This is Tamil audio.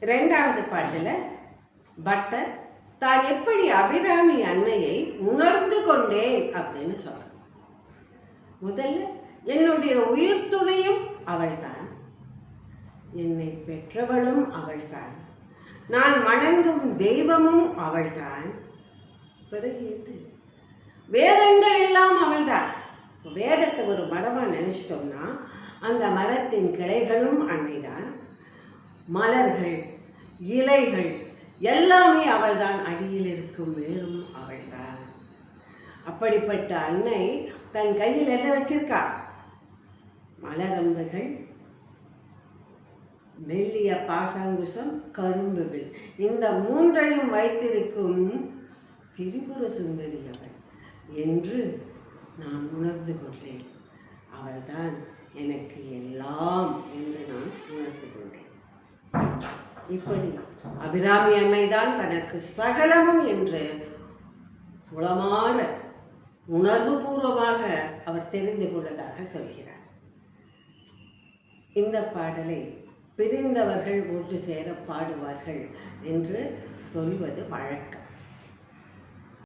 இரண்டாவது பாட்டில் பட்டர் தான் எப்படி அபிராமி அன்னையை உணர்ந்து கொண்டேன் அப்படின்னு சொல்றார். முதல்ல என்னுடைய உயிர் துணையும் அவள்தான், என்னை பெற்றவளும் அவள்தான், நான் வணங்கும் தெய்வமும் அவள்தான். பிறகு வேதங்கள் எல்லாம் அவள்தான். வேதத்தை ஒரு மரமாக நினைச்சிட்டோம்னா அந்த மரத்தின் கிளைகளும் அன்னைதான், மலர்கள் இலைகள் எல்லாமே அவள்தான், அடியில் இருக்கும் வேரும் அவள்தான். அப்படிப்பட்ட அன்னை தன் கையில் என்ன வச்சிருக்கா? மலரம்புகள், மெல்லிய பாசாங்குசம், கரும்புகள், இந்த மூன்றையும் வைத்திருக்கும் திரிபுர சுந்தரி அவள் என்று நான் உணர்ந்து கொண்டேன். அவள்தான் எனக்கு எல்லாம் என்று நான் உணர்ந்து கொண்டேன். இப்படி அபிராமி அன்னைதான் தனக்கு சகலமும் என்று உளமாற உணர்வு பூர்வமாக அவர் தெரிந்து கொண்டதாக சொல்கிறார். இந்த பாடலை பிரிந்தவர்கள் ஒன்று சேர பாடுவார்கள் என்று சொல்வது வழக்கம்.